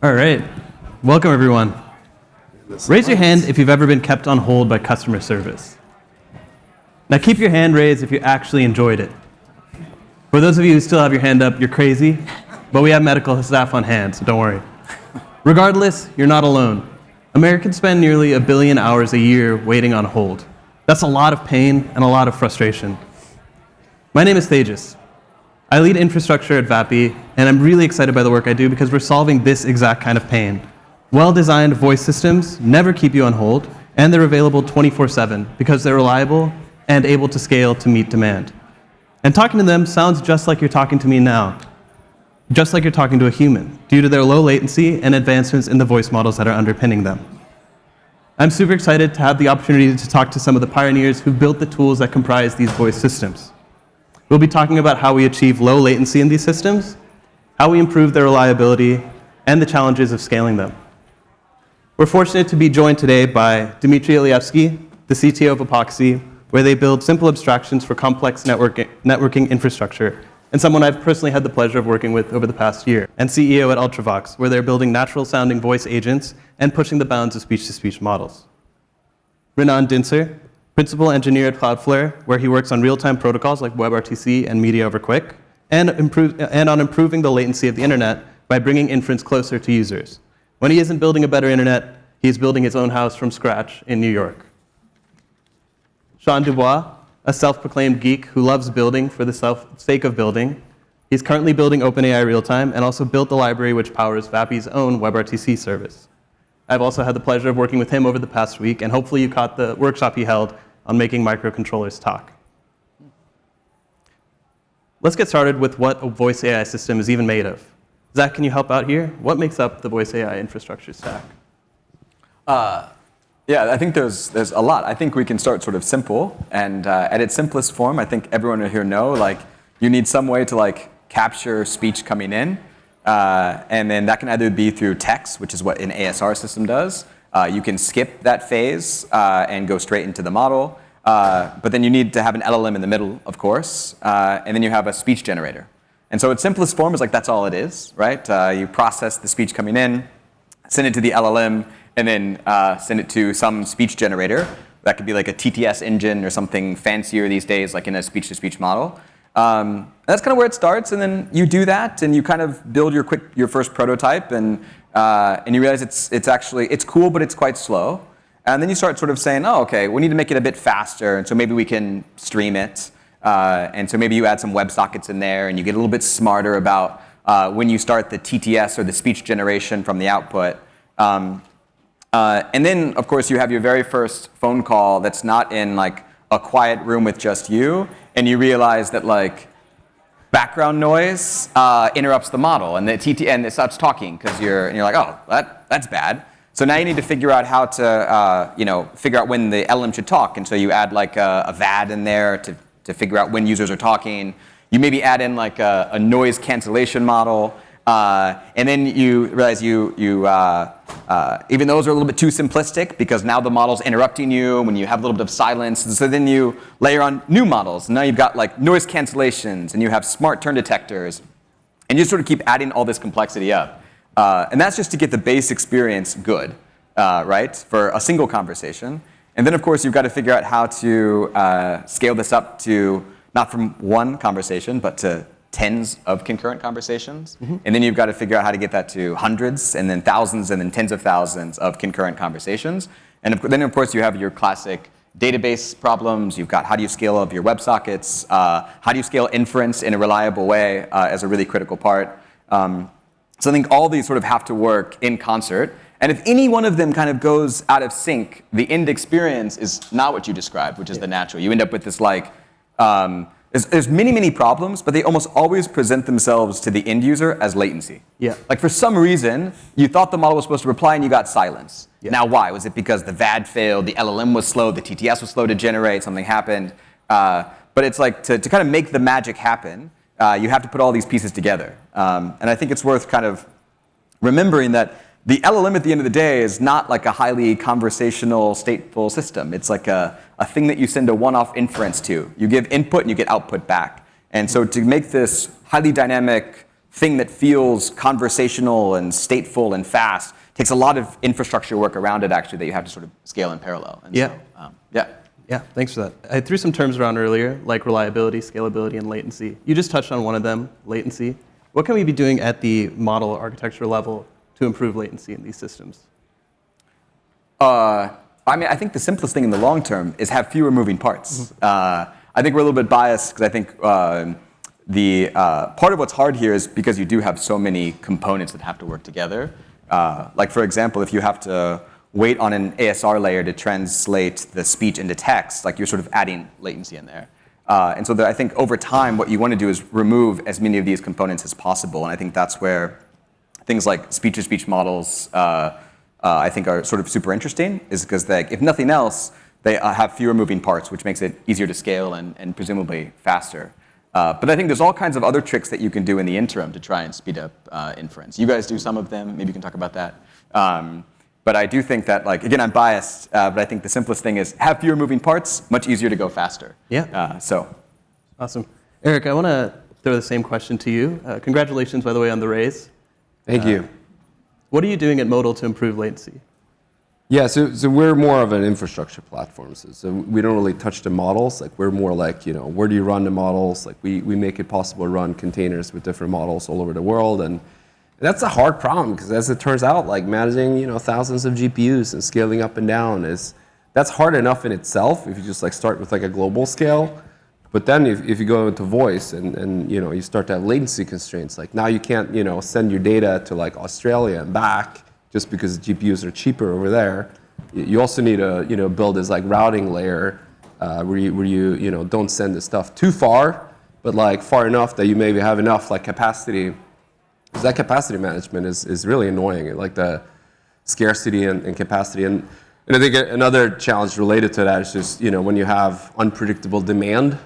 All right. Welcome, everyone. Raise your hand if you've ever been kept on hold by customer service. Now, keep your hand raised if you actually enjoyed it. For those of you who still have your hand up, you're crazy, but we have medical staff on hand, so don't worry. Regardless, you're not alone. Americans spend nearly 1 billion hours a year waiting on hold. That's a lot of pain and a lot of frustration. My name is Tejas. I lead infrastructure at Vapi, and I'm really excited by the work I do because we're solving this exact kind of pain. Well-designed voice systems never keep you on hold, and they're available 24/7 because they're reliable and able to scale to meet demand. And talking to them sounds just like you're talking to me now, just like you're talking to a human, due to their low latency and advancements in the voice models that are underpinning them. I'm super excited to have the opportunity to talk to some of the pioneers who built the tools that comprise these voice systems. We'll be talking about how we achieve low latency in these systems, how we improve their reliability, and the challenges of scaling them. We're fortunate to be joined today by Dmitry Ilyevsky, the CTO of Apoxy, where they build simple abstractions for complex networking infrastructure, and someone I've personally had the pleasure of working with over the past year, and CEO at Ultravox, where they're building natural-sounding voice agents and pushing the bounds of speech-to-speech models. Renan Dincer, principal engineer at Cloudflare, where he works on real-time protocols like WebRTC and media over QUIC, and on improving the latency of the internet by bringing inference closer to users. When he isn't building a better internet, he's building his own house from scratch in New York. Sean DuBois, a self-proclaimed geek who loves building for the sake of building. He's currently building OpenAI real-time and also built the library which powers Vapi's own WebRTC service. I've also had the pleasure of working with him over the past week, and hopefully you caught the workshop he held on making microcontrollers talk. Let's get started with what a voice AI system is even made of. Zach, can you help out here? What makes up the voice AI infrastructure stack? Yeah, I think there's a lot. I think we can start sort of simple, and at its simplest form, I think everyone here know, like, you need some way to like capture speech coming in, and then that can either be through text, which is what an ASR system does. You can skip that phase and go straight into the model, but then you need to have an LLM in the middle, of course, and then you have a speech generator. And so its simplest form is like that's all it is, right? You process the speech coming in, send it to the LLM, and then send it to some speech generator. That could be like a TTS engine or something fancier these days, like in a speech-to-speech model. That's kind of where it starts, and then you do that, and you kind of build your first prototype, and you realize it's cool, but it's quite slow. And then you start sort of saying, oh, okay, we need to make it a bit faster, and so maybe we can stream it. And so maybe you add some WebSockets in there, and you get a little bit smarter about when you start the TTS or the speech generation from the output. And then, of course, you have your very first phone call that's not in like a quiet room with just you, and you realize that like background noise interrupts the model, and and it stops talking because you're like, oh, that's bad. So now you need to figure out how to figure out when the LM should talk, and so you add like a VAD in there to figure out when users are talking. You maybe add in like a noise cancellation model. And then you realize even those are a little bit too simplistic because now the model's interrupting you when you have a little bit of silence. And so then you layer on new models. And now you've got like noise cancellations, and you have smart turn detectors. And you sort of keep adding all this complexity up. And that's just to get the base experience good, right, for a single conversation. And then, of course, you've got to figure out how to scale this up to not from one conversation, but to tens of concurrent conversations. Mm-hmm. And then you've got to figure out how to get that to hundreds, and then thousands, and then tens of thousands of concurrent conversations. And then, of course, you have your classic database problems. You've got how do you scale up your WebSockets? How do you scale inference in a reliable way as a really critical part? So I think all these sort of have to work in concert. And if any one of them kind of goes out of sync, the end experience is not what you described, which is the natural. You end up with this like, there's many problems, but they almost always present themselves to the end user as latency. Yeah. Like for some reason, you thought the model was supposed to reply and you got silence. Yeah. Now why? Was it because the VAD failed, the LLM was slow, the TTS was slow to generate, something happened? But it's like to kind of make the magic happen, you have to put all these pieces together. And I think it's worth kind of remembering that the LLM at the end of the day is not like a highly conversational, stateful system. It's like a thing that you send a one-off inference to. You give input and you get output back. And so to make this highly dynamic, thing that feels conversational and stateful and fast takes a lot of infrastructure work around it, actually, that you have to sort of scale in parallel. And Yeah. So, yeah. Yeah, thanks for that. I threw some terms around earlier, like reliability, scalability, and latency. You just touched on one of them, latency. What can we be doing at the model architecture level to improve latency in these systems? I think the simplest thing in the long term is have fewer moving parts. I think we're a little bit biased because I think the part of what's hard here is because you do have so many components that have to work together. Like for example, if you have to wait on an ASR layer to translate the speech into text, like you're sort of adding latency in there. And so I think over time, what you want to do is remove as many of these components as possible. And I think that's where things like speech-to-speech models, I think, are sort of super interesting, is because if nothing else, they have fewer moving parts, which makes it easier to scale and presumably faster. But I think there's all kinds of other tricks that you can do in the interim to try and speed up inference. You guys do some of them. Maybe you can talk about that. But I do think that, like, again, I'm biased, but I think the simplest thing is have fewer moving parts, much easier to go faster. Yeah. Awesome. Erik, I want to throw the same question to you. Congratulations, by the way, on the raise. Thank you. What are you doing at Modal to improve latency? Yeah, so we're more of an infrastructure platform. So we don't really touch the models. Like we're more like, where do you run the models? Like we make it possible to run containers with different models all over the world. And that's a hard problem because as it turns out, like managing, thousands of GPUs and scaling up and down that's hard enough in itself if you just like start with like a global scale. But then if you go into voice and you start to have latency constraints, like now you can't, send your data to like Australia and back just because GPUs are cheaper over there. You also need to, build this like routing layer where you don't send the stuff too far, but like far enough that you maybe have enough like capacity. Because that capacity management is really annoying, like the scarcity and capacity. And I think another challenge related to that is just, when you have unpredictable demand,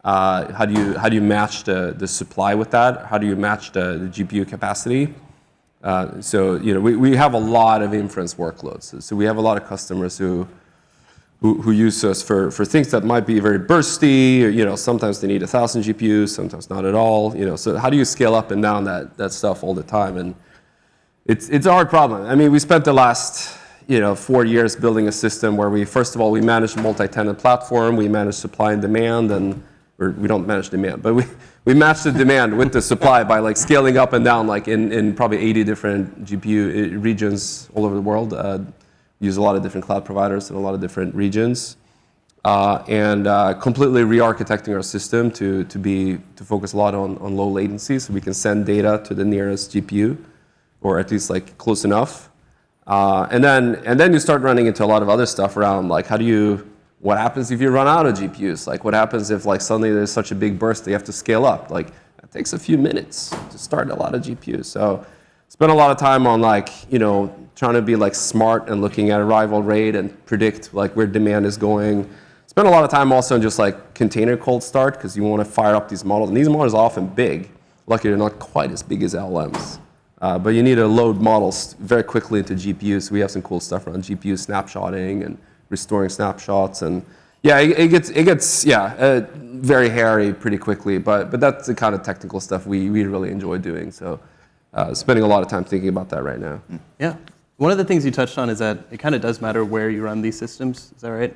how do you match the supply with that? How do you match the GPU capacity? So we have a lot of inference workloads. So we have a lot of customers who use us for things that might be very bursty. Or, sometimes they need 1,000 GPUs, sometimes not at all. So how do you scale up and down that stuff all the time? And it's a hard problem. I mean, we spent the last 4 years building a system where we first of all we manage a multi-tenant platform, we manage supply and demand, or we don't manage demand, but we match the demand with the supply by like scaling up and down, like in probably 80 different GPU regions all over the world. Use a lot of different cloud providers in a lot of different regions, and completely re-architecting our system to focus a lot on low latency, so we can send data to the nearest GPU, or at least like close enough. And then you start running into a lot of other stuff around like what happens if you run out of GPUs? Like what happens if like suddenly there's such a big burst that you have to scale up? Like it takes a few minutes to start a lot of GPUs. So spend a lot of time on like, trying to be like smart and looking at arrival rate and predict like where demand is going. Spend a lot of time also on just like container cold start because you want to fire up these models. And these models are often big. Luckily, they're not quite as big as LLMs. But you need to load models very quickly into GPUs. So we have some cool stuff around GPU snapshotting and restoring snapshots, and it gets very hairy pretty quickly. But that's the kind of technical stuff we really enjoy doing. So spending a lot of time thinking about that right now. Yeah. One of the things you touched on is that it kind of does matter where you run these systems. Is that right?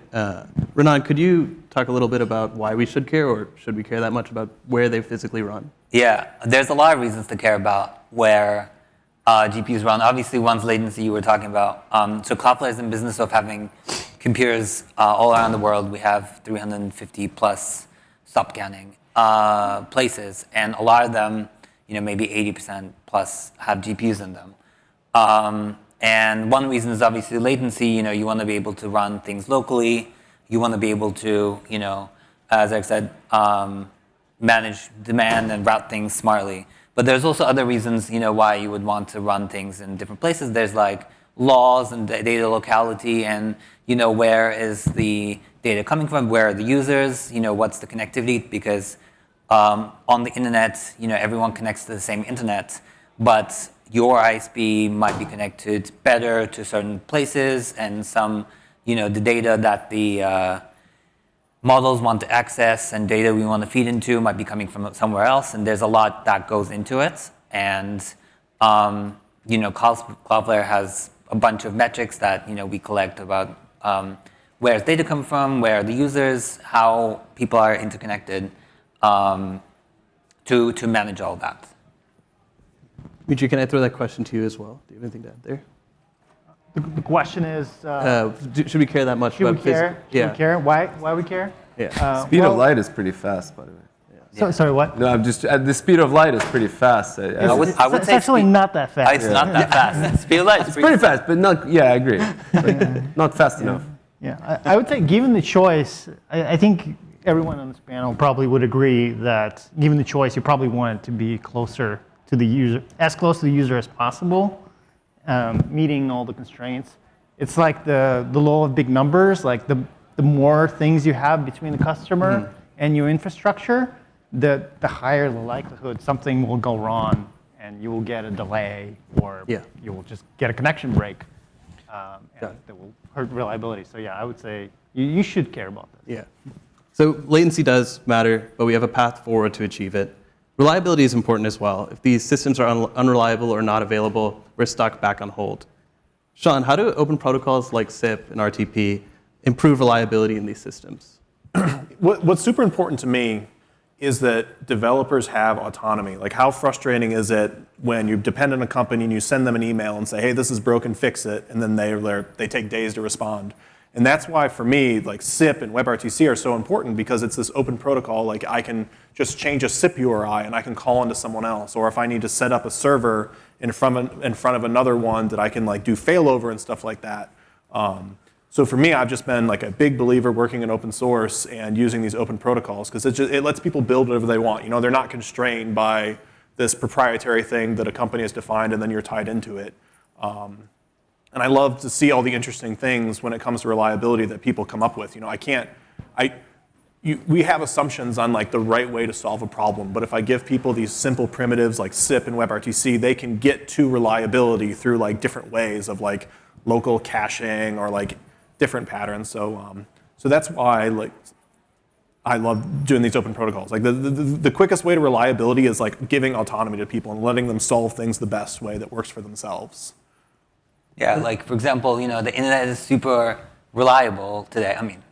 Renan, could you talk a little bit about why we should care, or should we care that much about where they physically run? Yeah, there's a lot of reasons to care about where GPUs run. Obviously, one's latency you were talking about. So Cloudflare is in business of having computers all around the world. We have 350 plus stop scanning places, and a lot of them, maybe 80% plus have GPUs in them. And one reason is obviously latency. You want to be able to run things locally. You want to be able to, as Erik said, manage demand and route things smartly. But there's also other reasons, why you would want to run things in different places. There's like laws and data locality, and where is the data coming from? Where are the users? What's the connectivity? Because on the internet, everyone connects to the same internet, but your ISP might be connected better to certain places, and some, the data that the models want to access and data we want to feed into might be coming from somewhere else, and there's a lot that goes into it. And Cloudflare has a bunch of metrics that we collect about where's data come from, where are the users, how people are interconnected, to manage all that. Dmitry, can I throw that question to you as well? Do you have anything to add there? The question is, should we care that much should about we care? Should we care? Why we care? Yeah. Speed of light is pretty fast, by the way. Sorry, what? No, I'm just the speed of light is pretty fast. I would It's say actually not that fast. It's not that fast. Speed of light is It's pretty fast, but not. Yeah, I agree. But not fast enough. Yeah, I would say given the choice, I think everyone on this panel probably would agree that given the choice, you probably want it to be closer to the user, as close to the user as possible, meeting all the constraints. It's like the law of big numbers, like the more things you have between the customer and your infrastructure, the higher the likelihood something will go wrong and you will get a delay or you will just get a connection break and that will hurt reliability. So yeah, I would say you should care about this. Yeah. So latency does matter, but we have a path forward to achieve it. Reliability is important as well. If these systems are unreliable or not available, we're stuck back on hold. Sean, how do open protocols like SIP and RTP improve reliability in these systems? What's super important to me is that developers have autonomy. Like, how frustrating is it when you depend on a company and you send them an email and say, hey, this is broken, fix it, and then they take days to respond. And that's why, for me, like SIP and WebRTC are so important, because it's this open protocol. Like, I can just change a SIP URI and I can call into someone else. Or if I need to set up a server in front of another one, that I can like do failover and stuff like that. So for me, I've just been like a big believer working in open source and using these open protocols, because it lets people build whatever they want. They're not constrained by this proprietary thing that a company has defined and then you're tied into it. And I love to see all the interesting things when it comes to reliability that people come up with. We have assumptions on like the right way to solve a problem, but if I give people these simple primitives like SIP and WebRTC, they can get to reliability through like different ways of like local caching or like different patterns. So that's why like I love doing these open protocols. Like the quickest way to reliability is like giving autonomy to people and letting them solve things the best way that works for themselves. Yeah, like for example, the internet is super reliable today. I mean,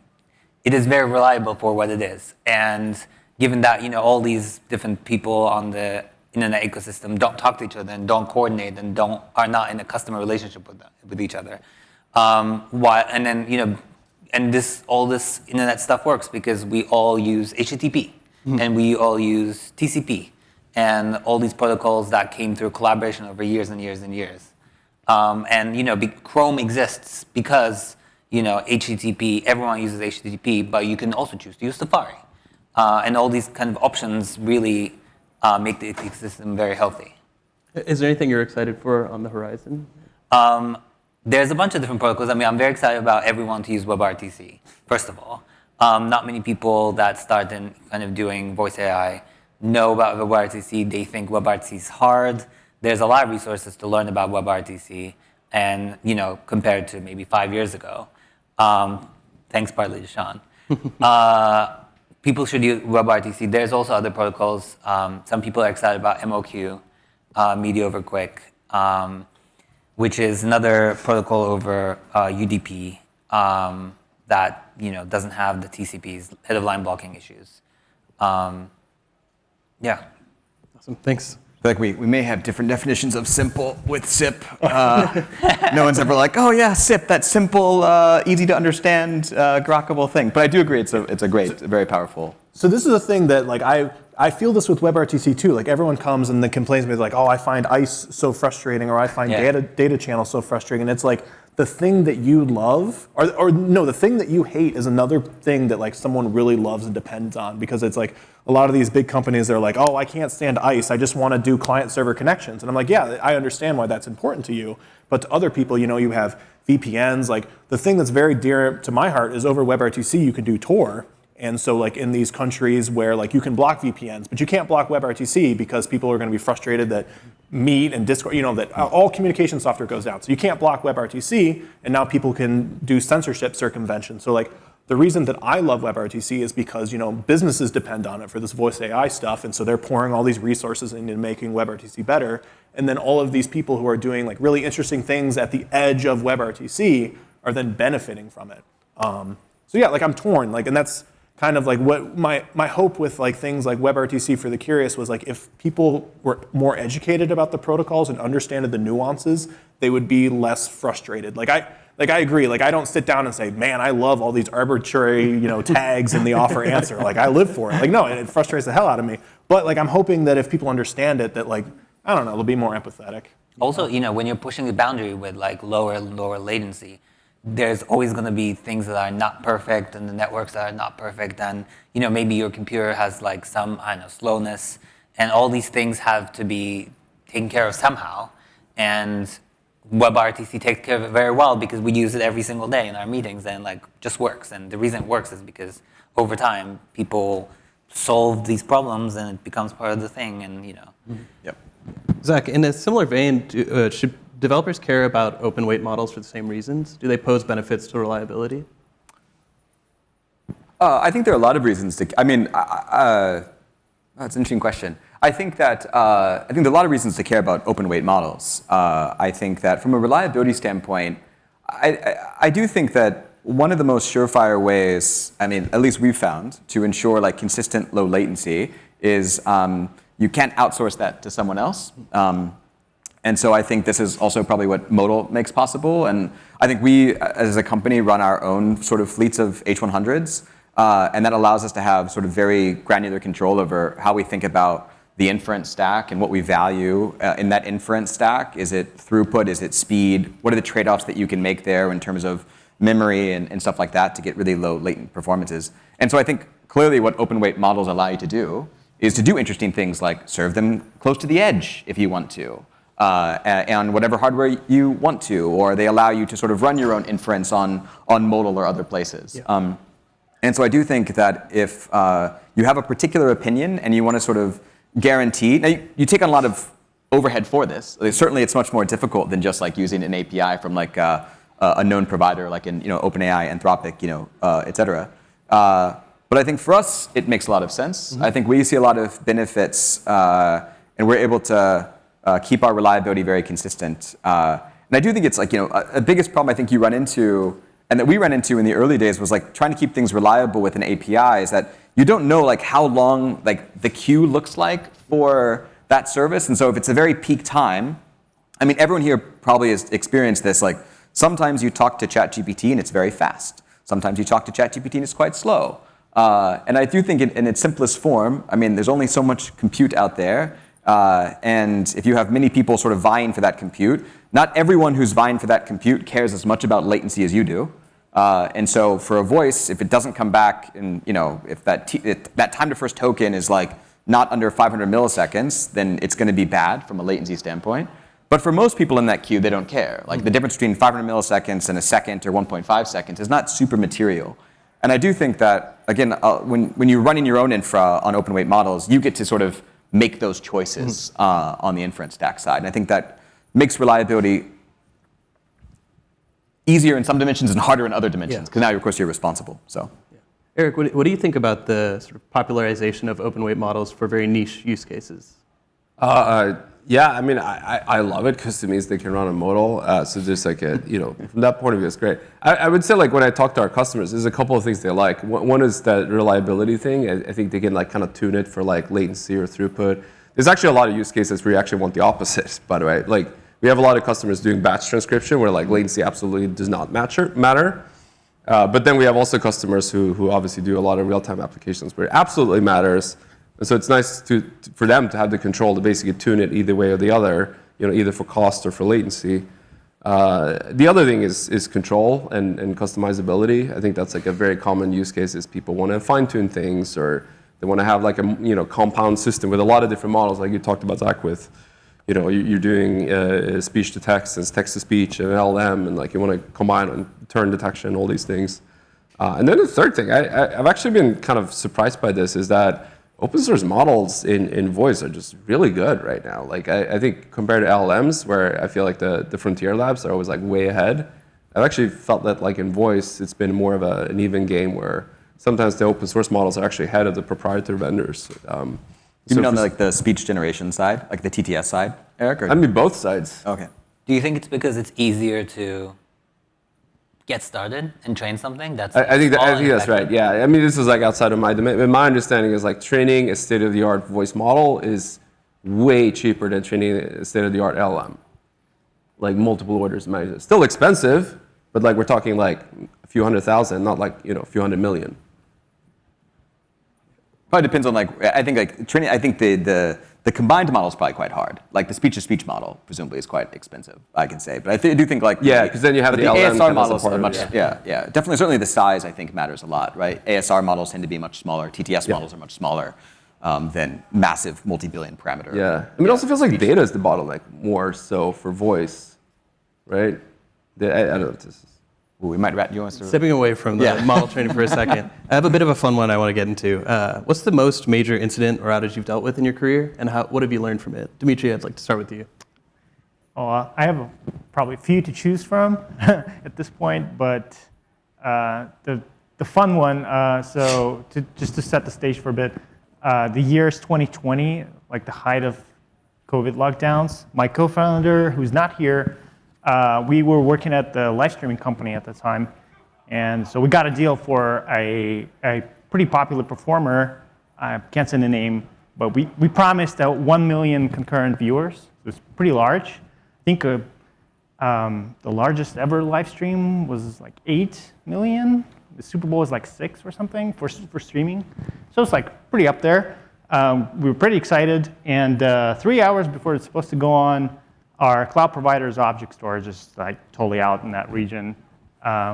it is very reliable for what it is. And given that, all these different people on the internet ecosystem don't talk to each other and don't coordinate and are not in a customer relationship with each other. All this internet stuff works because we all use HTTP and we all use TCP and all these protocols that came through collaboration over years and years and years. Chrome exists because HTTP. Everyone uses HTTP, but you can also choose to use Safari, and all these kind of options really make the ecosystem very healthy. Is there anything you're excited for on the horizon? There's a bunch of different protocols. I mean, I'm very excited about everyone to use WebRTC. First of all, not many people that start in kind of doing voice AI know about WebRTC. They think WebRTC is hard. There's a lot of resources to learn about WebRTC, and compared to maybe 5 years ago, thanks partly to Sean, people should use WebRTC. There's also other protocols. Some people are excited about MOQ, Media over Quick, which is another protocol over UDP that doesn't have the TCP's head of line blocking issues. Awesome, thanks. I feel like we may have different definitions of simple with SIP. No one's ever like, oh yeah, SIP, that simple, easy to understand, grokkable thing. But I do agree, it's a great, very powerful. So this is a thing that like I feel this with WebRTC too. Like everyone comes and then complains to me like, oh, I find ICE so frustrating, or I find data channels so frustrating. And it's like the thing that you love, or no, the thing that you hate is another thing that like someone really loves and depends on, because it's like a lot of these big companies, they're like, oh, I can't stand ICE. I just want to do client server connections. And I'm like, yeah, I understand why that's important to you. But to other people, you have VPNs. Like the thing that's very dear to my heart is over WebRTC, you can do Tor. And so like in these countries where like you can block VPNs, but you can't block WebRTC because people are going to be frustrated that Meet and Discord, that all communication software goes down. So you can't block WebRTC, and now people can do censorship circumvention. So like the reason that I love WebRTC is because businesses depend on it for this voice AI stuff, and so they're pouring all these resources into making WebRTC better. And then all of these people who are doing like really interesting things at the edge of WebRTC are then benefiting from it. So yeah, like I'm torn, like, and that's kind of like what my hope with like things like WebRTC for the curious was like if people were more educated about the protocols and understood the nuances, they would be less frustrated. Like I agree. Like I don't sit down and say, "Man, I love all these arbitrary, tags in the offer answer." Like I live for it. Like no, it frustrates the hell out of me. But like I'm hoping that if people understand it, that like I don't know, they'll be more empathetic. Also, when you're pushing the boundary with like lower latency, there's always going to be things that are not perfect and the networks that are not perfect, and maybe your computer has like some slowness, and all these things have to be taken care of somehow. And WebRTC takes care of it very well because we use it every single day in our meetings and like just works. And the reason it works is because over time people solve these problems and it becomes part of the thing. And Yep. Zach, in a similar vein, should developers care about open weight models for the same reasons? Do they pose benefits to reliability? I think there are a lot of reasons to. I mean, that's an interesting question. I think there are a lot of reasons to care about open weight models. I think that from a reliability standpoint, I do think that one of the most surefire ways, I mean, at least we've found, to ensure like consistent low latency is you can't outsource that to someone else. And so I think this is also probably what Modal makes possible. And I think we, as a company, run our own sort of fleets of H100s. And that allows us to have sort of very granular control over how we think about the inference stack and what we value in that inference stack. Is it throughput? Is it speed? What are the trade-offs that you can make there in terms of memory and stuff like that to get really low latent performances? And so I think clearly what open weight models allow you to do is to do interesting things like serve them close to the edge if you want to, and whatever hardware you want to, or they allow you to sort of run your own inference on Modal or other places. Yeah. And so I do think that if you have a particular opinion and you want to sort of guarantee, now you take on a lot of overhead for this. Like, certainly it's much more difficult than just like using an API from like a known provider like in OpenAI, Anthropic, et cetera. But I think for us, it makes a lot of sense. Mm-hmm. I think we see a lot of benefits and we're able to keep our reliability very consistent. And I do think it's like, a biggest problem I think you run into and that we ran into in the early days was like trying to keep things reliable with an API is that you don't know like how long like the queue looks like for that service. And so if it's a very peak time, I mean, everyone here probably has experienced this. Like sometimes you talk to ChatGPT and it's very fast. Sometimes you talk to ChatGPT and it's quite slow. And I do think in its simplest form, I mean, there's only so much compute out there. And if you have many people sort of vying for that compute, not everyone who's vying for that compute cares as much about latency as you do. And so for a voice, if it doesn't come back and, if that time to first token is like not under 500 milliseconds, then it's going to be bad from a latency standpoint. But for most people in that queue, they don't care. Like the difference between 500 milliseconds and a second or 1.5 seconds is not super material. And I do think that, again, when you're running your own infra on open weight models, you get to sort of make those choices on the inference stack side. And I think that makes reliability easier in some dimensions and harder in other dimensions, because now, of course, you're responsible. So, Erik, what do you think about the sort of popularization of open weight models for very niche use cases? Yeah, I mean, I love it because it means they can run a modal. So just like, from that point of view, it's great. I would say like when I talk to our customers, there's a couple of things they like. One is that reliability thing. I think they can like kind of tune it for like latency or throughput. There's actually a lot of use cases where you actually want the opposite, by the way. Like we have a lot of customers doing batch transcription where like latency absolutely does not matter. But then we have also customers who obviously do a lot of real-time applications where it absolutely matters. And so it's nice for them to have the control to basically tune it either way or the other, either for cost or for latency. The other thing is control and customizability. I think that's like a very common use case is people want to fine-tune things or they want to have like a compound system with a lot of different models, like you talked about, Zach, with you're doing speech to text and text to speech and LLM, and like you want to combine and turn detection, all these things. And then the third thing, I've actually been kind of surprised by this, is that open source models in voice are just really good right now. Like I think compared to LLMs, where I feel like the frontier labs are always like way ahead, I've actually felt that like in voice, it's been more of an even game where sometimes the open source models are actually ahead of the proprietary vendors. You mean on the speech generation side, like the TTS side, Erik? Or? I mean, both sides. Okay. Do you think it's because it's easier to get started and train something? I think that's right. Yeah. I mean, this is like outside of my domain. My understanding is like training a state-of-the-art voice model is way cheaper than training a state-of-the-art LM. Like multiple orders of magnitude. Still expensive, but like we're talking like a few $100,000, not like a few $100 million. Probably depends on I think like training. I think the combined model is probably quite hard. Like the speech-to-speech model presumably is quite expensive, I can say. But I do think like because then you have the LM ASR models are much definitely certainly the size I think matters a lot, right? ASR models tend to be much smaller. TTS models are much smaller than massive multi-billion parameter. Yeah, I mean it also feels like data is the bottleneck more so for voice, right? I don't know if this is. Ooh, we might you want to Stepping away from the model training for a second, I have a bit of a fun one I want to get into. What's the most major incident or outage you've dealt with in your career, and what have you learned from it? Dmitry, I'd like to start with you. I have probably a few to choose from at this point, but the fun one, just to set the stage for a bit, the year's 2020, like the height of COVID lockdowns, my co-founder, who's not here, we were working at the live streaming company at the time, and so we got a deal for a pretty popular performer. I can't say the name, but we promised 1 million concurrent viewers. It was pretty large. I think the largest ever live stream was like 8 million. The Super Bowl was like 6 or something for streaming. So it's like pretty up there. We were pretty excited, and 3 hours before it's supposed to go on, our cloud provider's object store is just like totally out in that region.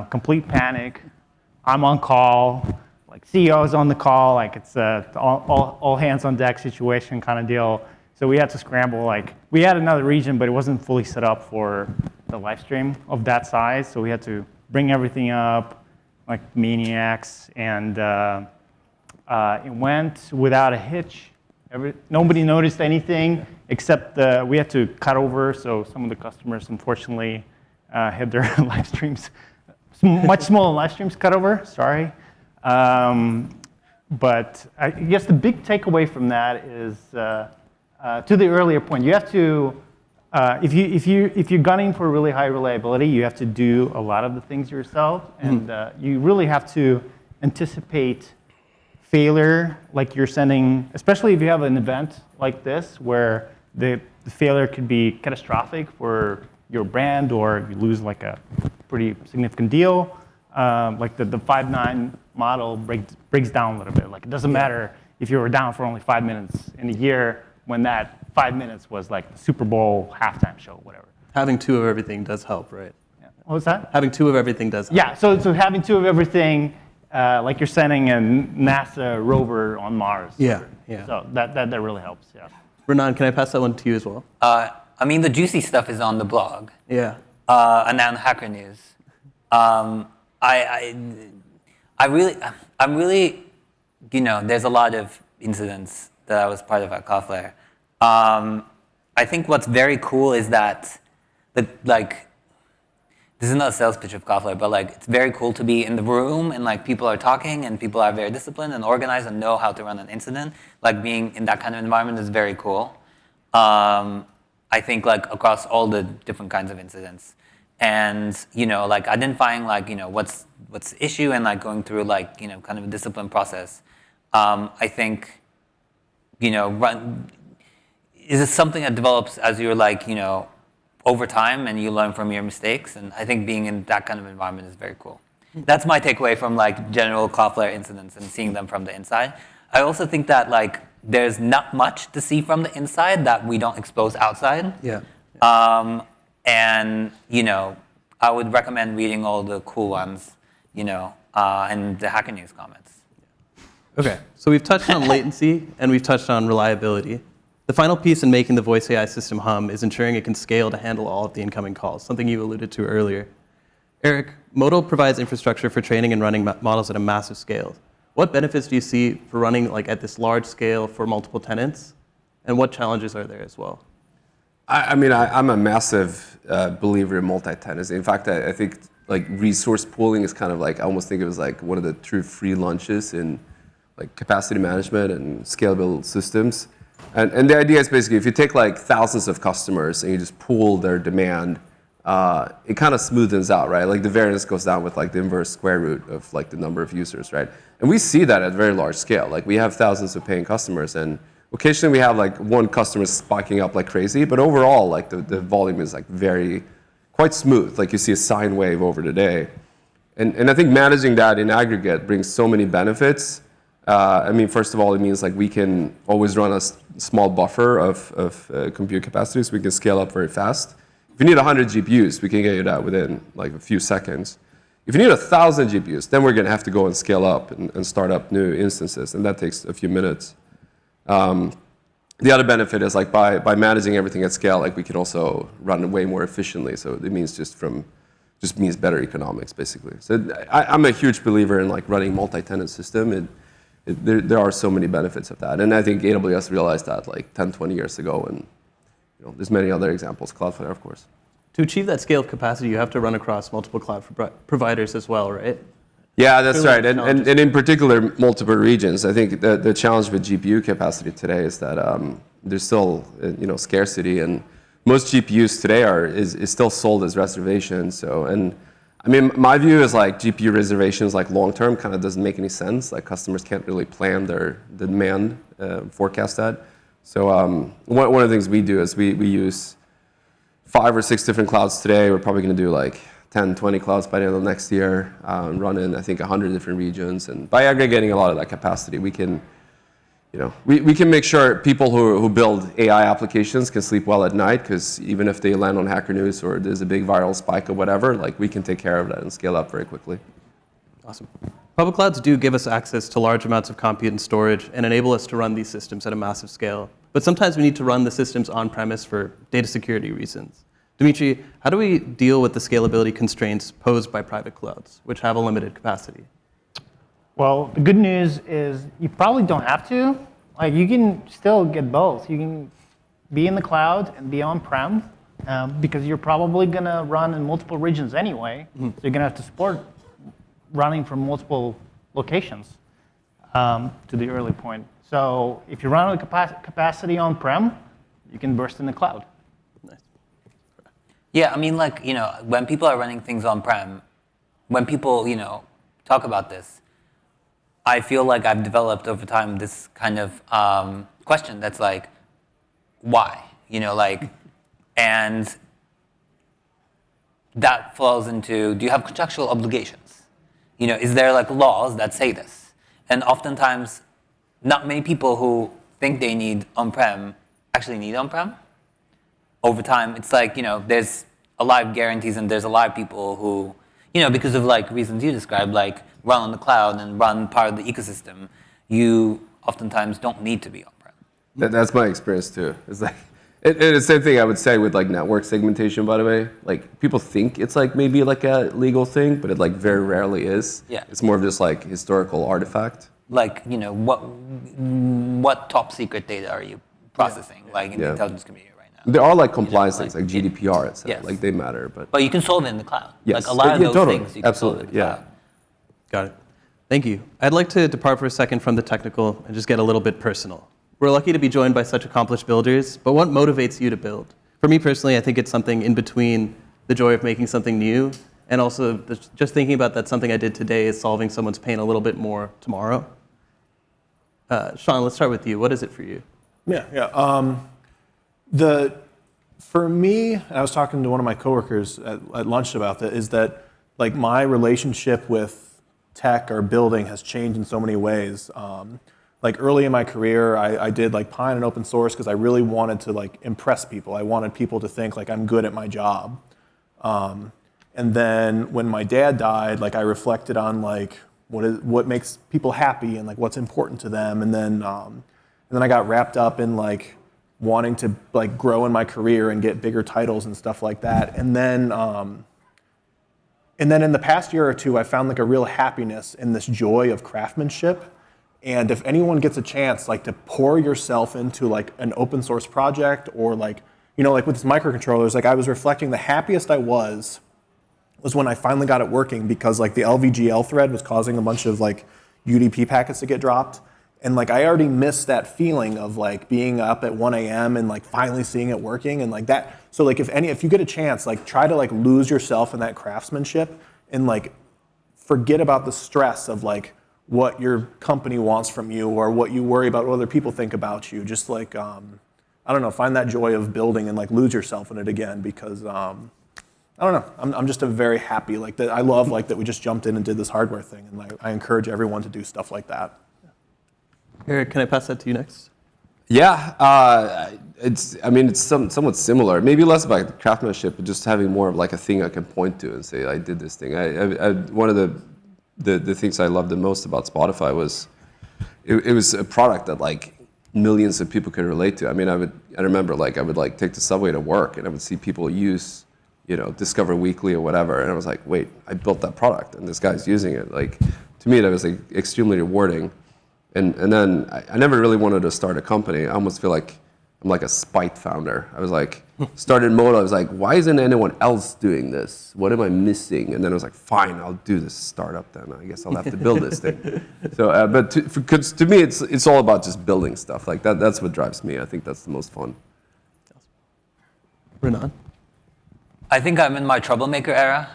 Complete panic. I'm on call. Like CEO's on the call. Like it's all hands on deck situation kind of deal. So we had to scramble. Like we had another region, but it wasn't fully set up for the live stream of that size. So we had to bring everything up like maniacs, and it went without a hitch. Nobody noticed anything except we had to cut over, so some of the customers unfortunately had their live streams, much smaller live streams cut over, sorry. But I guess the big takeaway from that is, to the earlier point, you have to, if you're gunning for really high reliability, you have to do a lot of the things yourself, and you really have to anticipate failure, like you're sending, especially if you have an event like this where the failure could be catastrophic for your brand, or you lose like a pretty significant deal. Like the 5.9 model breaks down a little bit. Like it doesn't matter if you were down for only 5 minutes in a year when that 5 minutes was like the Super Bowl halftime show, whatever. Having 2 of everything does help, right? Yeah. What was that? Having 2 of everything does help. Yeah, so having 2 of everything, like you're sending a NASA rover on Mars. Yeah. So that really helps, yeah. Renan, can I pass that one to you as well? I mean, the juicy stuff is on the blog. Yeah. And now in Hacker News. I'm really, there's a lot of incidents that I was part of at Cloudflare. I think what's very cool is that, this is not a sales pitch of Cloudflare, but like it's very cool to be in the room and like people are talking and people are very disciplined and organized and know how to run an incident. Like being in that kind of environment is very cool. I think like across all the different kinds of incidents. And like identifying like what's the issue and like going through like kind of a disciplined process. I think is something that develops as you're like over time and you learn from your mistakes. And I think being in that kind of environment is very cool. That's my takeaway from like general Cloudflare incidents and seeing them from the inside. I also think that like there's not much to see from the inside that we don't expose outside. Yeah. And I would recommend reading all the cool ones, and the Hacker News comments. Okay, so we've touched on latency and we've touched on reliability. The final piece in making the voice AI system hum is ensuring it can scale to handle all of the incoming calls, something you alluded to earlier. Erik, Modal provides infrastructure for training and running models at a massive scale. What benefits do you see for running like at this large scale for multiple tenants, and what challenges are there as well? I mean, I'm a massive believer in multi-tenancy. In fact, I think like resource pooling is kind of like, I almost think it was like one of the true free lunches in like capacity management and scalable systems. And the idea is basically if you take like thousands of customers and you just pool their demand, it kind of smoothens out, right? Like the variance goes down with like the inverse square root of like the number of users, right? And we see that at very large scale. Like we have thousands of paying customers, and occasionally we have like one customer spiking up like crazy, but overall like the volume is like quite smooth. Like you see a sine wave over the day. And I think managing that in aggregate brings so many benefits. I mean, first of all, it means like we can always run a small buffer of compute capacity, so we can scale up very fast. If you need 100 GPUs, we can get you that within like a few seconds. If you need 1,000 GPUs, then we're going to have to go and scale up and start up new instances, and that takes a few minutes. The other benefit is like by managing everything at scale, like we can also run way more efficiently. So it means just means better economics, basically. So I'm a huge believer in like running multi-tenant system. There are so many benefits of that, and I think AWS realized that like 10, 20 years ago, and there's many other examples. Cloudflare, of course. To achieve that scale of capacity, you have to run across multiple cloud providers as well, right? Yeah, that's right. And in particular, multiple regions. I think the challenge with GPU capacity today is that there's still scarcity, and most GPUs today is still sold as reservations. So, and I mean, my view is like GPU reservations, like long term, kind of doesn't make any sense. Like customers can't really plan the demand, forecast that. So one of the things we do is we use 5 or 6 different clouds today. We're probably going to do like 10, 20 clouds by the end of next year, run in, I think, 100 different regions. And by aggregating a lot of that capacity, we can make sure people who build AI applications can sleep well at night, because even if they land on Hacker News or there's a big viral spike or whatever, like we can take care of that and scale up very quickly. Awesome. Public clouds do give us access to large amounts of compute and storage and enable us to run these systems at a massive scale. But sometimes we need to run the systems on-premise for data security reasons. Dmitry, how do we deal with the scalability constraints posed by private clouds, which have a limited capacity? Well, the good news is you probably don't have to. Like you can still get both. You can be in the cloud and be on-prem because you're probably going to run in multiple regions anyway. So you're going to have to support running from multiple locations to the early point. So if you run out of capacity on-prem, you can burst in the cloud. Nice. Yeah, I mean, like, when people are running things on-prem, when people, talk about this, I feel like I've developed over time this kind of question that's like, why? And that falls into, do you have contractual obligations? Is there like laws that say this? And oftentimes, not many people who think they need on-prem actually need on-prem. Over time, it's like, there's a lot of guarantees, and there's a lot of people who, because of like reasons you described, like run on the cloud and run part of the ecosystem, you oftentimes don't need to be on-prem. That's my experience too. It's like, it's the same thing I would say with like network segmentation, by the way. Like people think it's like maybe like a legal thing, but it like very rarely is. Yeah. It's more of just like historical artifact. Like, what top secret data are you processing, like in the intelligence community right now? There are like compliance things, like GDPR, etc. Yes. Like they matter, But you can solve it in the cloud. Yes. Like a lot of those totally. things you can solve in Absolutely. the cloud. Got it. Thank you. I'd like to depart for a second from the technical and just get a little bit personal. We're lucky to be joined by such accomplished builders, but what motivates you to build? For me personally, I think it's something in between the joy of making something new and also just thinking about that something I did today is solving someone's pain a little bit more tomorrow. Sean, let's start with you. What is it for you? Yeah. For me, I was talking to one of my coworkers at lunch about that, is that like my relationship with tech or building has changed in so many ways. Like early in my career, I did like Pine and open source because I really wanted to like impress people. I wanted people to think like I'm good at my job. And then when my dad died, like I reflected on like what makes people happy and like what's important to them. And then I got wrapped up in like wanting to like grow in my career and get bigger titles and stuff like that. And then in the past year or two, I found like a real happiness in this joy of craftsmanship. And if anyone gets a chance, like to pour yourself into like an open source project or like, like with this microcontrollers, like I was reflecting the happiest I was was when I finally got it working, because like the LVGL thread was causing a bunch of like UDP packets to get dropped. And like I already missed that feeling of like being up at 1 a.m. and like finally seeing it working and like that. So like if you get a chance, like try to like lose yourself in that craftsmanship and like forget about the stress of like what your company wants from you or what you worry about what other people think about you. Just like I don't know, find that joy of building and like lose yourself in it again, because I don't know. I'm just a very happy like that. I love like that we just jumped in and did this hardware thing, and like I encourage everyone to do stuff like that. Erik, can I pass that to you next? Yeah, it's somewhat similar. Maybe less about craftsmanship, but just having more of like a thing I can point to and say I did this thing. One of the things I loved the most about Spotify was it was a product that like millions of people could relate to. I mean, I remember like I would like take the subway to work and I would see people use, Discover Weekly or whatever, and I was like, wait, I built that product and this guy's using it. Like, to me, that was like extremely rewarding. And then I never really wanted to start a company. I almost feel like I'm like a spite founder. I was like, started Modal. I was like, why isn't anyone else doing this? What am I missing? And then I was like, fine, I'll do this startup then. I guess I'll have to build this thing. So, but to me, it's all about just building stuff. Like that's what drives me. I think that's the most fun. Renan? I think I'm in my troublemaker era.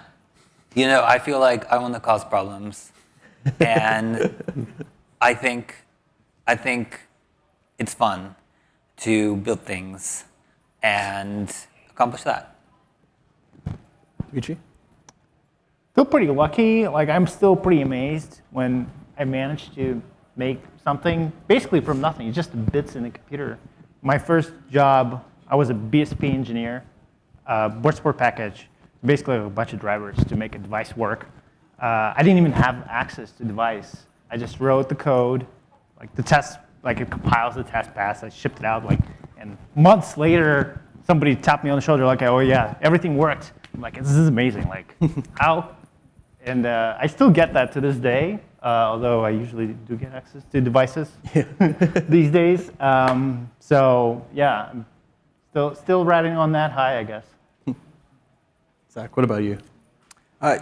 I feel like I want to cause problems. And I think it's fun to build things and accomplish that. Dmitry? Feel pretty lucky. Like I'm still pretty amazed when I managed to make something basically from nothing. It's just bits in a computer. My first job, I was a BSP engineer, board support package, basically a bunch of drivers to make a device work. I didn't even have access to the device. I just wrote the code, like the test, like it compiles the test pass. I shipped it out, and months later, somebody tapped me on the shoulder, like, oh yeah, everything worked. I'm like, this is amazing. Like, how? And I still get that to this day, although I usually do get access to devices these days. So yeah, I'm still riding on that high, I guess. Zach, what about you?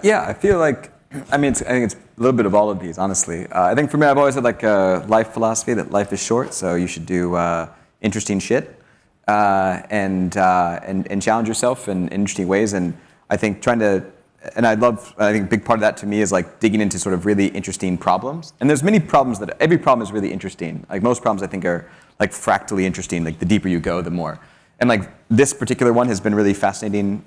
Yeah, I feel like, I think it's a little bit of all of these, honestly. I think for me, I've always had like a life philosophy that life is short, so you should do interesting shit and challenge yourself in interesting ways. And I think I think a big part of that to me is like digging into sort of really interesting problems. And there's many problems that, every problem is really interesting. Like most problems I think are like fractally interesting, like the deeper you go, the more. And like this particular one has been really fascinating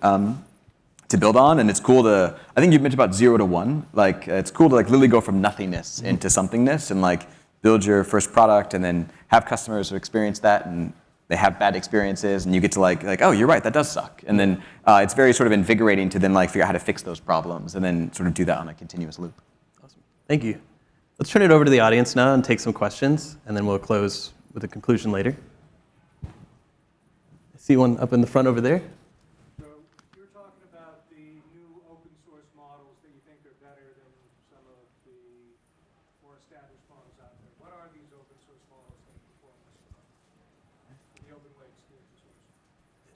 to build on, and it's cool to, I think you mentioned about 0 to 1, like it's cool to like literally go from nothingness into somethingness and like build your first product and then have customers who experience that and they have bad experiences and you get to like oh, you're right, that does suck. And then it's very sort of invigorating to then like figure out how to fix those problems and then sort of do that on a continuous loop. Awesome. Thank you. Let's turn it over to the audience now and take some questions, and then we'll close with a conclusion later. I see one up in the front over there.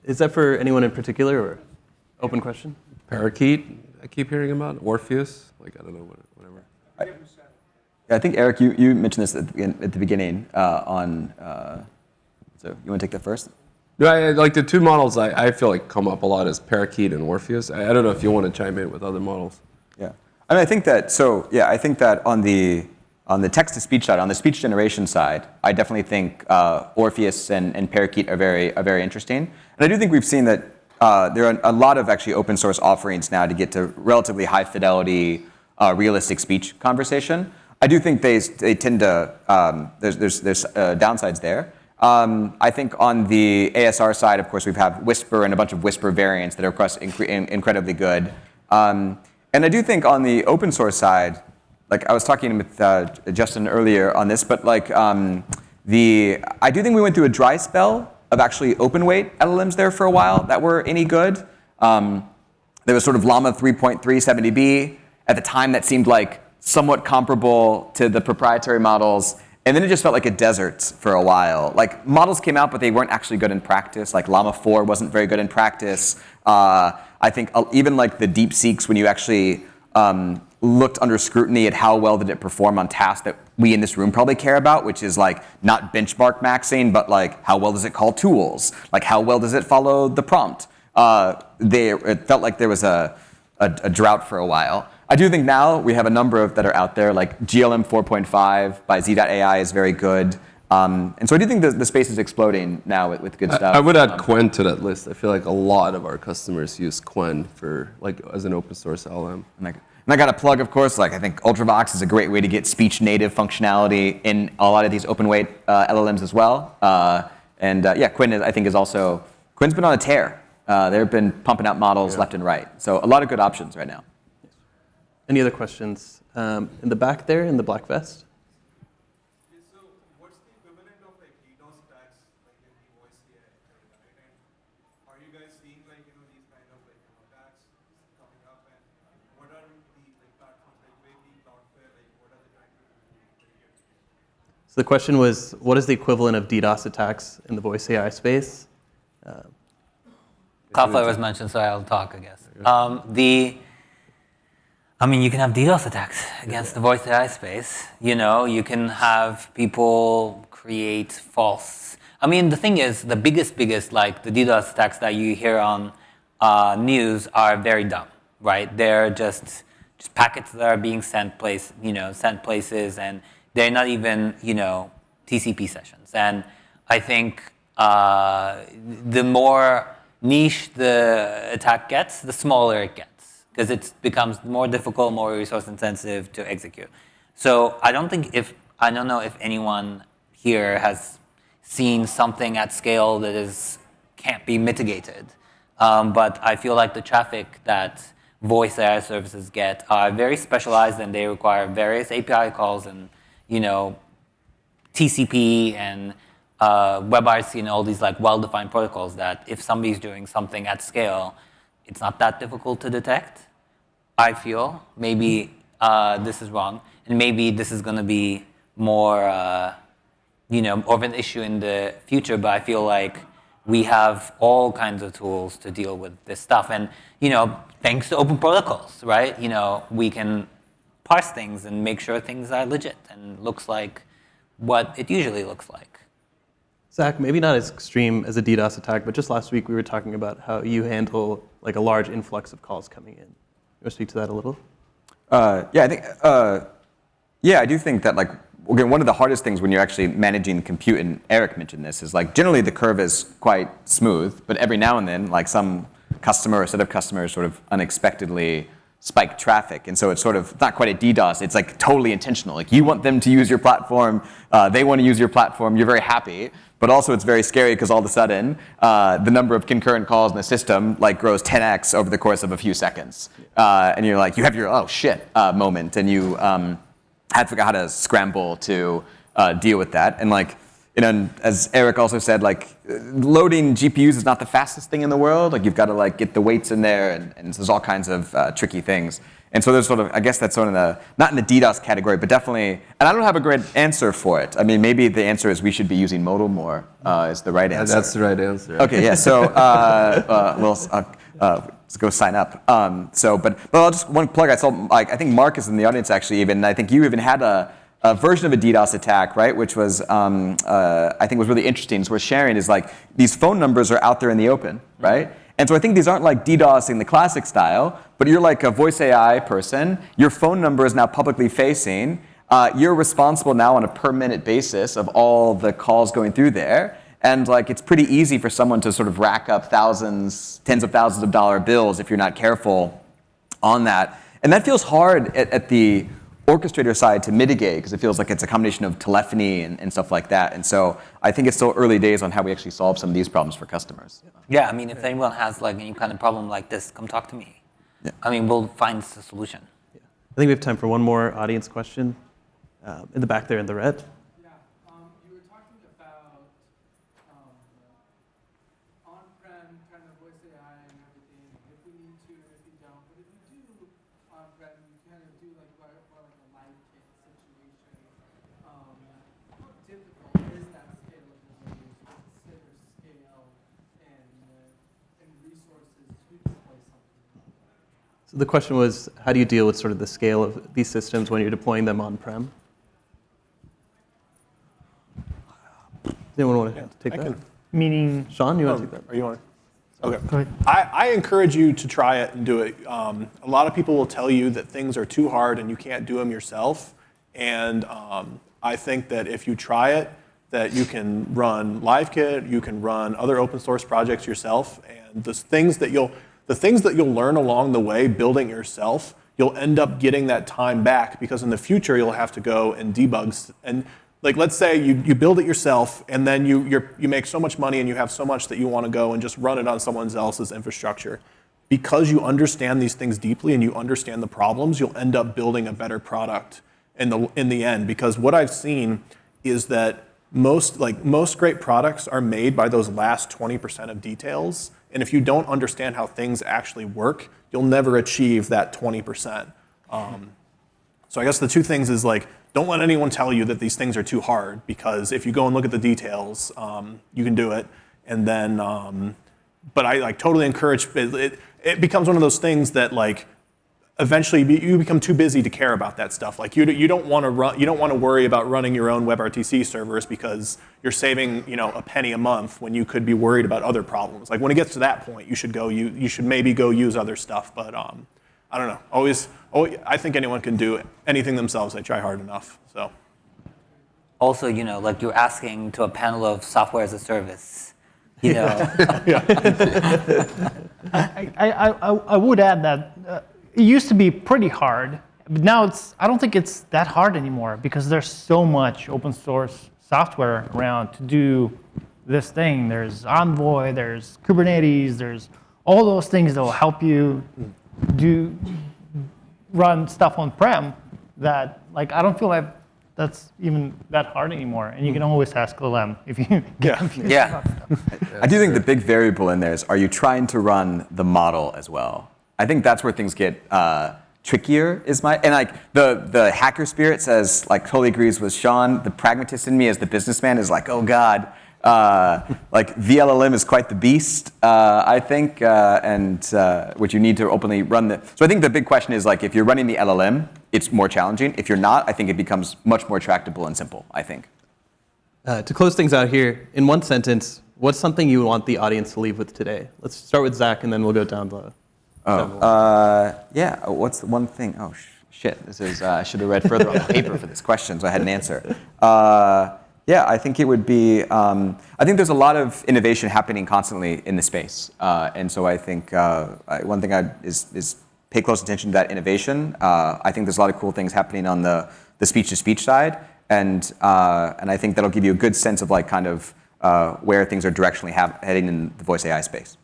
Is that for anyone in particular, or open question? Parakeet, I keep hearing about. Orpheus, like I don't know, whatever. I think Erik, you mentioned this at the beginning so you want to take that first? No, like the two models I feel like come up a lot is Parakeet and Orpheus. I don't know if you want to chime in with other models. Yeah, I think that on the text-to-speech side, on the speech generation side, I definitely think Orpheus and Parakeet are very interesting. And I do think we've seen that there are a lot of actually open source offerings now to get to relatively high fidelity, realistic speech conversation. I do think they tend to, there's downsides there. I think on the ASR side, of course, we have Whisper and a bunch of Whisper variants that are, of course, incredibly good. And I do think on the open source side, like I was talking with Justin earlier on this, but like I do think we went through a dry spell of actually open weight LLMs there for a while that were any good. There was sort of Llama 3.3 70B. At the time, that seemed like somewhat comparable to the proprietary models. And then it just felt like a desert for a while. Like models came out, but they weren't actually good in practice. Like Llama 4 wasn't very good in practice. I think even like the DeepSeeks, when you actually looked under scrutiny at how well did it perform on tasks that we in this room probably care about, which is like not benchmark maxing, but like how well does it call tools? Like how well does it follow the prompt? It felt like there was a drought for a while. I do think now we have a number of that are out there, like GLM 4.5 by Z.AI is very good. And so I do think the space is exploding now with good stuff. I would add Qwen to that list. I feel like a lot of our customers use Qwen for as an open source LM. And I got a plug, of course. Like I think Ultravox is a great way to get speech native functionality in a lot of these open weight LLMs as well. Qwen I think is also Qwen's been on a tear. They've been pumping out models left and right. So a lot of good options right now. Any other questions? In the back there, in the black vest. So what's the equivalent of like DDoS attacks like in the voice AI, right? And are you guys seeing like these kind of like attacks coming up? And what are the like platforms like Vapi, Cloudflare, like what are they trying to do? So the question was, what is the equivalent of DDoS attacks in the voice AI space? Cloudflare was mentioned, so I'll talk, I guess. You can have DDoS attacks against the voice AI space. You can have people create false. The thing is, the biggest, like the DDoS attacks that you hear on news are very dumb, right? They're just packets that are being sent places, and they're not even, TCP sessions. And I think the more niche the attack gets, the smaller it gets, because it becomes more difficult, more resource intensive to execute. So I don't know if anyone here has seen something at scale that can't be mitigated. But I feel like the traffic that voice AI services get are very specialized, and they require various API calls and TCP and WebRTC and all these like well-defined protocols that if somebody's doing something at scale, it's not that difficult to detect. I feel maybe this is wrong, and maybe this is going to be more, of an issue in the future. But I feel like we have all kinds of tools to deal with this stuff, and thanks to open protocols, right? We can parse things and make sure things are legit and looks like what it usually looks like. Zach, maybe not as extreme as a DDoS attack, but just last week we were talking about how you handle like a large influx of calls coming in. You want to speak to that a little? I think, I do think that like, again, one of the hardest things when you're actually managing compute, and Erik mentioned this, is like generally the curve is quite smooth, but every now and then like some customer or set of customers sort of unexpectedly spike traffic. And so it's sort of not quite a DDoS, it's like totally intentional. Like you want them to use your platform, they want to use your platform, you're very happy, but also it's very scary because all of a sudden the number of concurrent calls in the system like grows 10x over the course of a few seconds. And you're like, you have your oh shit moment, and you had to figure out how to scramble to deal with that. And like, as Erik also said, like loading GPUs is not the fastest thing in the world. Like you've got to like get the weights in there, and there's all kinds of tricky things. And so there's sort of, I guess that's sort of not in the DDoS category, but definitely, and I don't have a great answer for it. I mean, maybe the answer is we should be using Modal more is the right answer. That's the right answer. Okay, yeah, so let's go sign up. But I'll just one plug. I saw, like, I think Mark is in the audience actually even, and I think you even had a version of a DDoS attack, right? Which was, I think was really interesting. So we're sharing is like, these phone numbers are out there in the open, right? And so I think these aren't like DDoS in the classic style, but you're like a voice AI person. Your phone number is now publicly facing. You're responsible now on a per minute basis of all the calls going through there. And like, it's pretty easy for someone to sort of rack up thousands, tens of thousands of dollar bills if you're not careful on that. And that feels hard at the orchestrator side to mitigate, because it feels like it's a combination of telephony and stuff like that. And so I think it's still early days on how we actually solve some of these problems for customers. Yeah, I mean, if anyone has like any kind of problem like this, come talk to me. Yeah. I mean, we'll find a solution. Yeah. I think we have time for one more audience question. In the back there in the red. Yeah, you were talking about on-prem kind of voice AI and everything, if we need to, if we don't. But if we do on-prem, you kind of do like more like a live kit situation. So the question was, how do you deal with sort of the scale of these systems when you're deploying them on-prem? Does anyone want to take that? Meaning, Sean, you want to take that? Or you want to? Okay. go ahead. I encourage you to try it and do it. A lot of people will tell you that things are too hard and you can't do them yourself. And I think that if you try it, that you can run LiveKit, you can run other open source projects yourself, and the things that you'll learn along the way building yourself, you'll end up getting that time back, because in the future you'll have to go and debug. And like, let's say you build it yourself, and then you make so much money and you have so much that you want to go and just run it on someone else's infrastructure. Because you understand these things deeply and you understand the problems, you'll end up building a better product in the end. Because what I've seen is that most great products are made by those last 20% of details. And if you don't understand how things actually work, you'll never achieve that 20%. So I guess the two things is like, don't let anyone tell you that these things are too hard, because if you go and look at the details, you can do it. And then, but I like totally encourage it. It becomes one of those things that like, eventually you become too busy to care about that stuff. Like you don't want to worry about running your own WebRTC servers because you're saving a penny a month when you could be worried about other problems. Like when it gets to that point, you should maybe go use other stuff. But I don't know. I think anyone can do anything themselves. They try hard enough. So. Also, like you're asking to a panel of software as a service. I would add that it used to be pretty hard, but now I don't think it's that hard anymore, because there's so much open source software around to do this thing. There's Envoy, there's Kubernetes, there's all those things that will help you run stuff on-prem that, like, I don't feel like that's even that hard anymore. And you can always ask LLM if you get confused about stuff. I do think the big variable in there is, are you trying to run the model as well? I think that's where things get trickier. And like the hacker spirit says, like, totally agrees with Sean. The pragmatist in me as the businessman is like, oh God, like VLLM is quite the beast, I think, and which you need to openly run the. So I think the big question is, like, if you're running the LLM, it's more challenging. If you're not, I think it becomes much more tractable and simple, I think. To close things out here, in one sentence, what's something you want the audience to leave with today? Let's start with Zach, and then we'll go down the. Yeah. What's the one thing? Oh shit! This is. I should have read further on the paper for this question, so I had an answer. Yeah, I think it would be. I think there's a lot of innovation happening constantly in the space, and so I think one thing is pay close attention to that innovation. I think there's a lot of cool things happening on the speech-to-speech side, and I think that'll give you a good sense of like kind of where things are directionally heading in the voice AI space.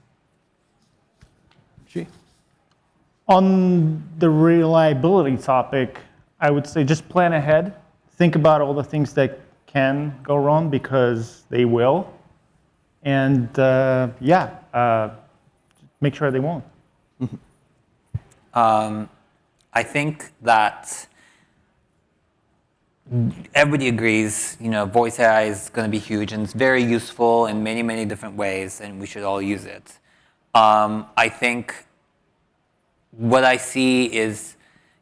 On the reliability topic, I would say just plan ahead. Think about all the things that can go wrong, because they will. And make sure they won't. I think that everybody agrees, voice AI is going to be huge, and it's very useful in many, many different ways, and we should all use it. I think what I see is,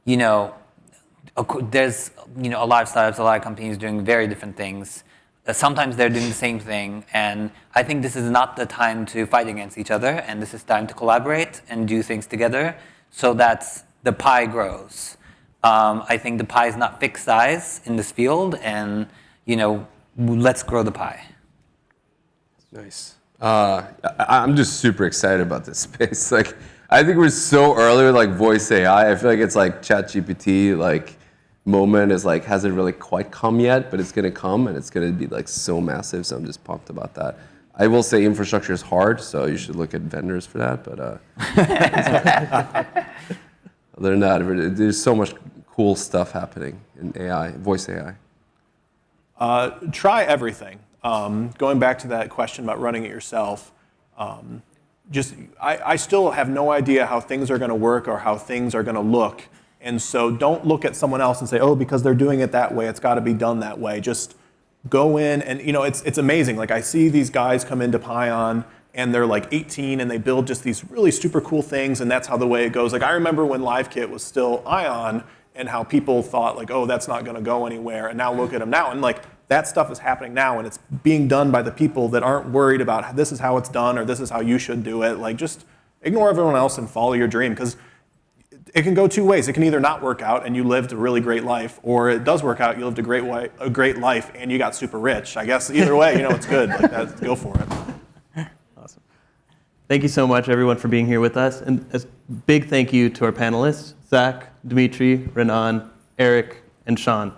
there's a lot of startups, a lot of companies doing very different things. Sometimes they're doing the same thing, and I think this is not the time to fight against each other, and this is time to collaborate and do things together so that the pie grows. I think the pie is not fixed size in this field, and let's grow the pie. Nice. I'm just super excited about this space. Like, I think we're so early with like voice AI. I feel like it's like ChatGPT, like moment is like hasn't really quite come yet, but it's gonna come, and it's gonna be like so massive. So I'm just pumped about that. I will say infrastructure is hard, so you should look at vendors for that. But other than that, there's so much cool stuff happening in AI, voice AI. Try everything. Going back to that question about running it yourself, I still have no idea how things are going to work or how things are going to look. And so don't look at someone else and say, oh, because they're doing it that way, it's got to be done that way. Just go in and, it's amazing. Like, I see these guys come into Pion and they're like 18 and they build just these really super cool things, and that's how the way it goes. Like I remember when LiveKit was still Ion and how people thought like, oh, that's not going to go anywhere, and now look at them now, and like that stuff is happening now, and it's being done by the people that aren't worried about this is how it's done or this is how you should do it. Like just ignore everyone else and follow your dream, because it can go two ways. It can either not work out and you lived a really great life, or it does work out, you lived a great life and you got super rich. I guess either way, it's good. Like that, go for it. Awesome. Thank you so much, everyone, for being here with us. And a big thank you to our panelists, Zach, Dmitry, Renan, Erik, and Sean.